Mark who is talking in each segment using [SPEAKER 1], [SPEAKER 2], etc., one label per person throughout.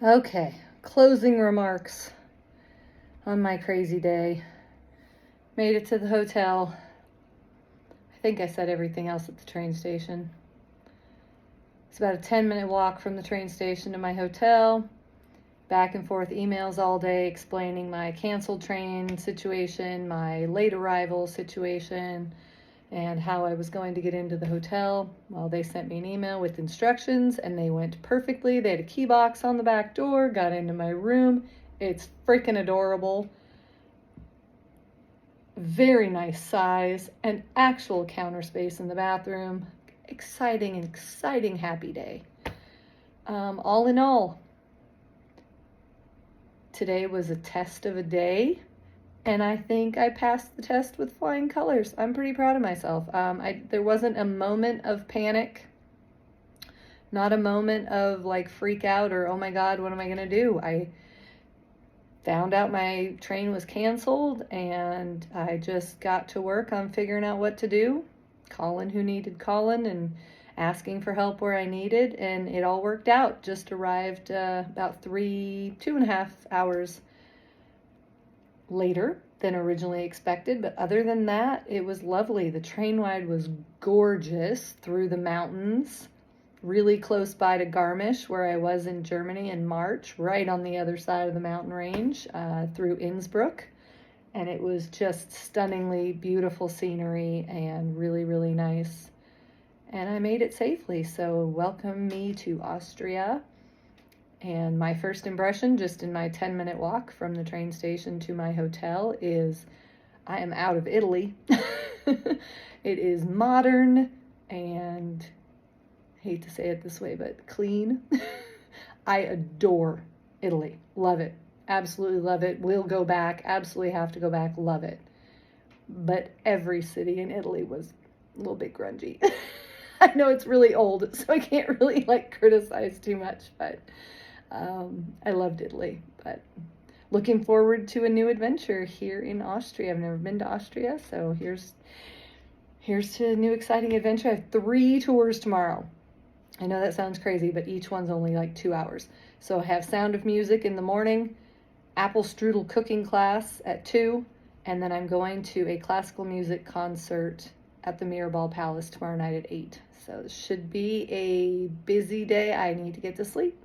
[SPEAKER 1] Okay, closing remarks on my crazy day. Made it to the hotel. I think I said everything else at the train station. It's about a 10-minute walk from the train station to my hotel. Back and forth emails all day explaining my canceled train situation, my late arrival situation, and how I was going to get into the hotel. Well, they sent me an email with instructions and they went perfectly. They had a key box on the back door, got into my room. It's freaking adorable. Very nice size, an actual counter space in the bathroom. Exciting, happy day. All in all, today was a test of a day. And I think I passed the test with flying colors. I'm pretty proud of myself. There wasn't a moment of panic, not a moment of like freak out or, oh my God, what am I going to do? I found out my train was canceled and I just got to work on figuring out what to do, calling who needed calling and asking for help where I needed. And it all worked out. Just arrived about 2.5 hours later than originally expected, but other than that, it was lovely. The train ride was gorgeous through the mountains, really close by to Garmisch, where I was in Germany in March, right on the other side of the mountain range, through Innsbruck, and it was just stunningly beautiful scenery and really, really nice. And I made it safely, so welcome me to Austria. And my first impression, just in my 10-minute walk from the train station to my hotel, is I am out of Italy. It is modern and, I hate to say it this way, but clean. I adore Italy. Love it. Absolutely love it. Will go back. Absolutely have to go back. Love it. But every city in Italy was a little bit grungy. I know it's really old, so I can't really criticize too much, but I loved Italy, but looking forward to a new adventure here in Austria. I've never been to Austria, so here's to a new exciting adventure. I have 3 tours tomorrow. I know that sounds crazy, but each one's only 2 hours. So I have Sound of Music in the morning, apple strudel cooking class at 2, and then I'm going to a classical music concert at the Mirabal Palace tomorrow night at 8. So this should be a busy day. I need to get to sleep.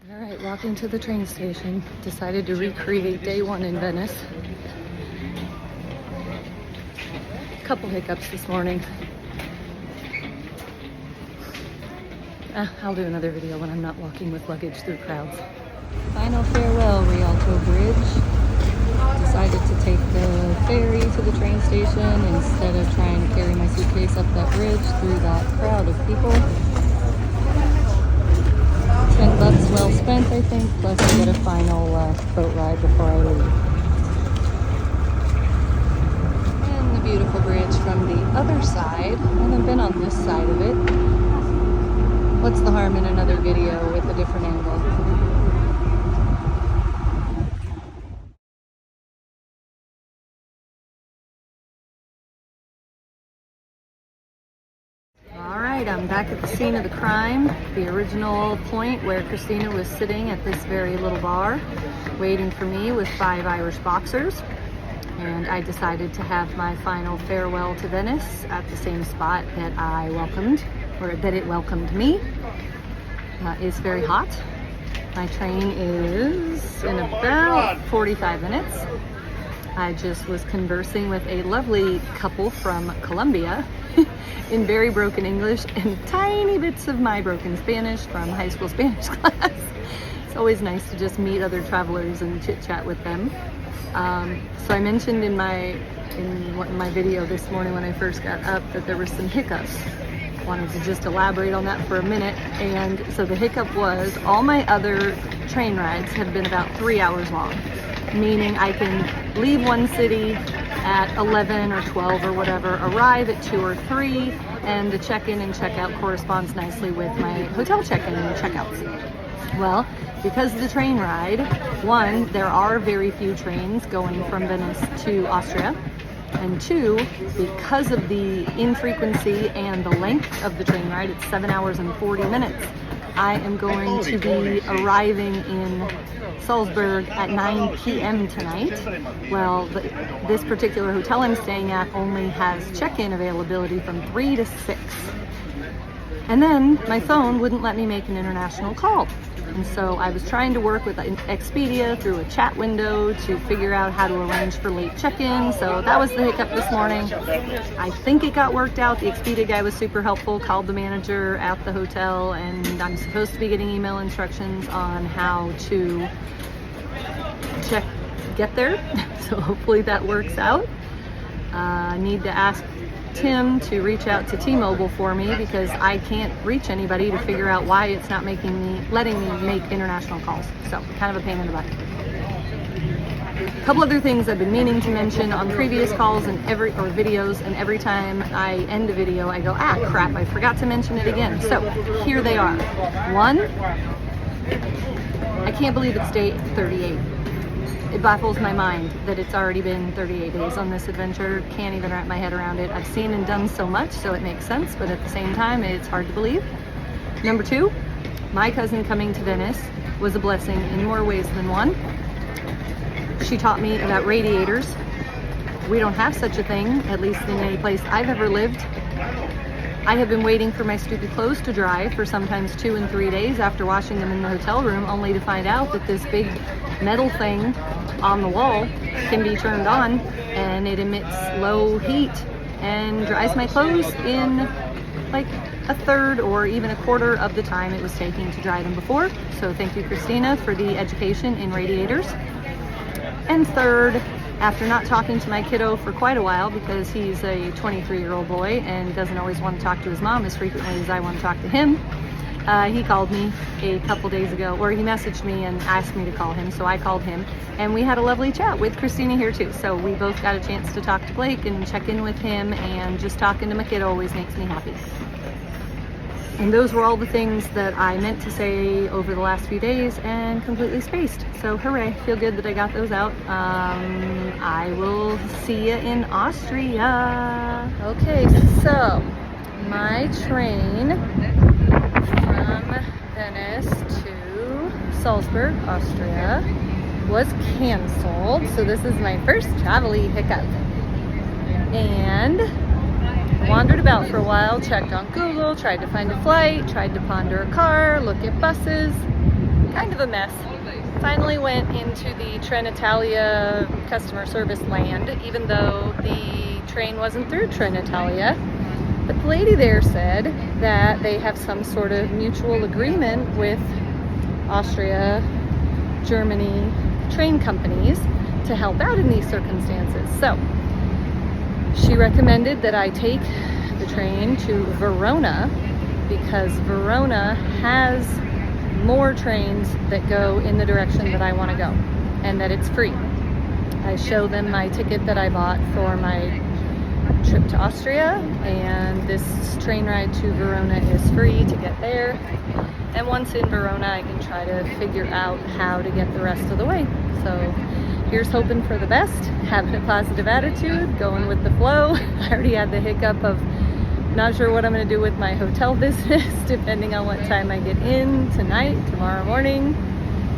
[SPEAKER 1] All right, walking to the train station. Decided to recreate day 1 in Venice. Couple hiccups this morning. I'll do another video when I'm not walking with luggage through crowds. Final farewell, Rialto Bridge. Decided to take the ferry to the train station instead of trying to carry my suitcase up that bridge through that crowd of people. $10 well spent, I think, plus I get a final boat ride before I leave. And the beautiful bridge from the other side. I haven't been on this side of it. What's the harm in another video with a different angle? I'm back at the scene of the crime, the original point where Christina was sitting at this very little bar, waiting for me with 5 Irish boxers. And I decided to have my final farewell to Venice at the same spot that I welcomed, or that it welcomed me. It's very hot. My train is in about 45 minutes. I just was conversing with a lovely couple from Colombia in very broken English and tiny bits of my broken Spanish from high school Spanish class. It's always nice to just meet other travelers and chit chat with them. So I mentioned in my video this morning when I first got up that there were some hiccups. Wanted to just elaborate on that for a minute. And so the hiccup was all my other train rides have been about 3 hours long, meaning I can leave one city at 11 or 12 or whatever, arrive at 2 or 3, and the check-in and check-out corresponds nicely with my hotel check-in and check-outs. Well, because of the train ride, one, there are very few trains going from Venice to Austria, and 2, because of the infrequency and the length of the train ride, it's 7 hours and 40 minutes. I am going to be arriving in Salzburg at 9 p.m. tonight. Well, this particular hotel I'm staying at only has check-in availability from 3 to 6. And then my phone wouldn't let me make an international call. And so I was trying to work with Expedia through a chat window to figure out how to arrange for late check-in. So that was the hiccup this morning. I think it got worked out. The Expedia guy was super helpful, called the manager at the hotel, and I'm supposed to be getting email instructions on how to get there. So hopefully that works out. I need to ask Tim to reach out to T-Mobile for me because I can't reach anybody to figure out why it's not letting me make international calls. So kind of a pain in the butt. A couple other things I've been meaning to mention on previous calls and videos, and every time I end a video I go, ah crap, I forgot to mention it again. So here they are. One, I can't believe it's day 38. It baffles my mind that it's already been 38 days on this adventure. Can't even wrap my head around it. I've seen and done so much, so it makes sense, but at the same time, it's hard to believe. Number two, my cousin coming to Venice was a blessing in more ways than one. She taught me about radiators. We don't have such a thing, at least in any place I've ever lived. I have been waiting for my stupid clothes to dry for sometimes 2 and 3 days after washing them in the hotel room, only to find out that this big metal thing on the wall can be turned on and it emits low heat and dries my clothes in like a third or even a quarter of the time it was taking to dry them before. So thank you, Christina, for the education in radiators. And third, after not talking to my kiddo for quite a while because he's a 23-year-old boy and doesn't always want to talk to his mom as frequently as I want to talk to him, he called me a couple days ago, or he messaged me and asked me to call him, so I called him, and we had a lovely chat with Christina here too. So we both got a chance to talk to Blake and check in with him, and just talking to my kid always makes me happy. And those were all the things that I meant to say over the last few days and completely spaced. So hooray, feel good that I got those out. I will see you in Austria. Okay, so my train from Venice to Salzburg, Austria was canceled. So this is my first travel-y hiccup. And wandered about for a while, checked on Google, tried to find a flight, tried to ponder a car, look at buses, kind of a mess. Finally went into the Trenitalia customer service land, even though the train wasn't through Trenitalia. But the lady there said that they have some sort of mutual agreement with Austria, Germany train companies to help out in these circumstances. So she recommended that I take the train to Verona because Verona has more trains that go in the direction that I want to go, and that it's free. I show them my ticket that I bought for my trip to Austria, and this train ride to Verona is free to get there. And once in Verona, I can try to figure out how to get the rest of the way. So here's hoping for the best, having a positive attitude, going with the flow. I already had the hiccup of not sure what I'm going to do with my hotel business, depending on what time I get in tonight, tomorrow morning.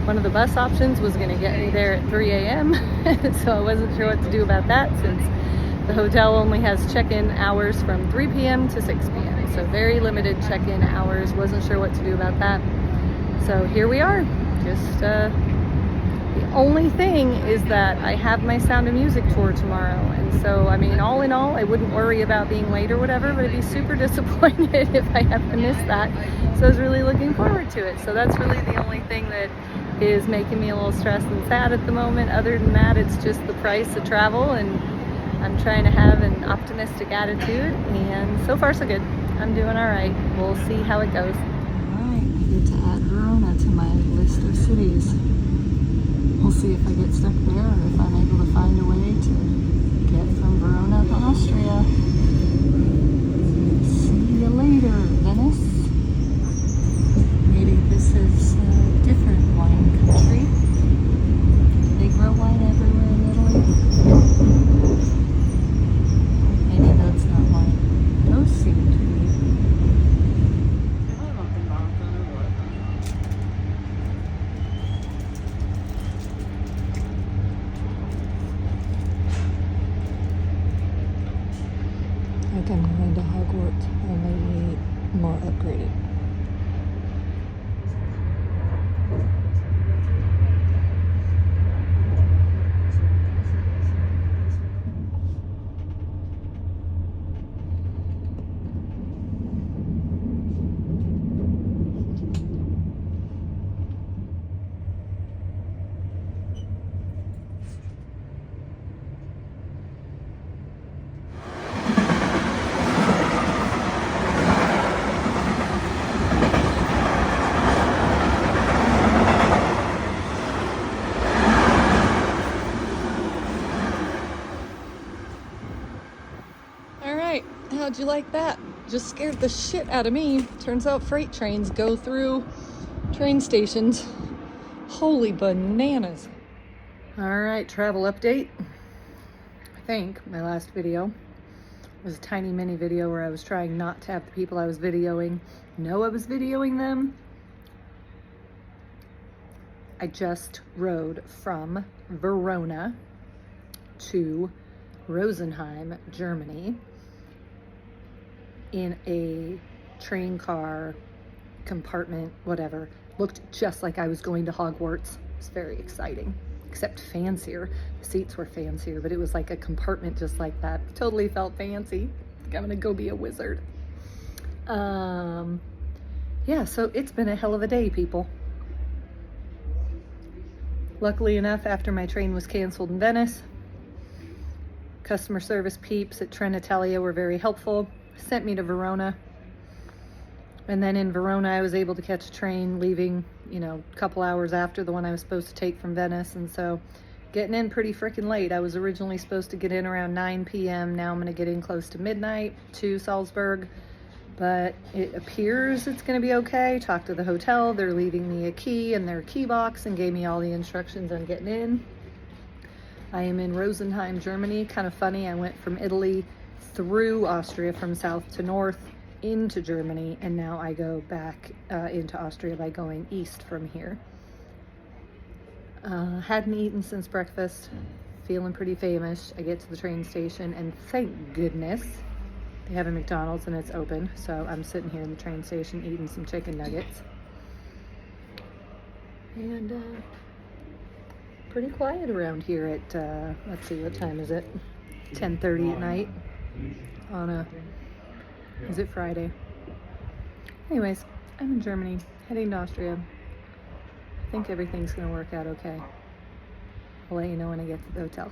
[SPEAKER 1] One of the bus options was going to get me there at 3 a.m. So I wasn't sure what to do about that, since the hotel only has check-in hours from 3 p.m. to 6 p.m. So very limited check-in hours. Wasn't sure what to do about that. So here we are. Just the only thing is that I have my Sound of Music tour tomorrow, and so I mean, all in all, I wouldn't worry about being late or whatever, but I'd be super disappointed if I have to miss that. So I was really looking forward to it. So that's really the only thing that is making me a little stressed and sad at the moment. Other than that, it's just the price of travel, and I'm trying to have an optimistic attitude, and so far so good. I'm doing all right. We'll see how it goes. All right, I get to add Verona to my list of cities. We'll see if I get stuck there or if I'm able to find a way to get from Verona to Austria. See you later, Venice. Maybe this is a different wine country. They grow wine everywhere in Italy. Maybe that's not wine. Those seem to be. Like I'm going to Hogwarts, only more upgraded. How'd you like that? Just scared the shit out of me. Turns out freight trains go through train stations. Holy bananas. All right, travel update. I think my last video was a tiny mini video where I was trying not to have the people I was videoing know I was videoing them. I just rode from Verona to Rosenheim, Germany, in a train car compartment, whatever. Looked just like I was going to Hogwarts. It was very exciting, except fancier. The seats were fancier, but it was like a compartment just like that. Totally felt fancy. Like I'm gonna go be a wizard. Yeah, so it's been a hell of a day, people. Luckily enough, after my train was canceled in Venice, customer service peeps at Trenitalia were very helpful. Sent me to Verona, and then in Verona I was able to catch a train leaving, you know, a couple hours after the one I was supposed to take from Venice, and so getting in pretty freaking late. I was originally supposed to get in around 9 p.m. Now I'm going to get in close to midnight to Salzburg, but it appears it's going to be okay. Talked to the hotel, they're leaving me a key in their key box and gave me all the instructions on getting in. I am in Rosenheim, Germany. Kind of funny, I went from Italy through Austria from south to north into Germany, and now I go back into Austria by going east from here. Hadn't eaten since breakfast, feeling pretty famished. I get to the train station, and thank goodness they have a McDonald's and it's open, so I'm sitting here in the train station eating some chicken nuggets. And pretty quiet around here at, let's see, what time is it? 10:30 at night on is it Friday? Anyways, I'm in Germany, heading to Austria. I think everything's gonna work out okay. I'll let you know when I get to the hotel.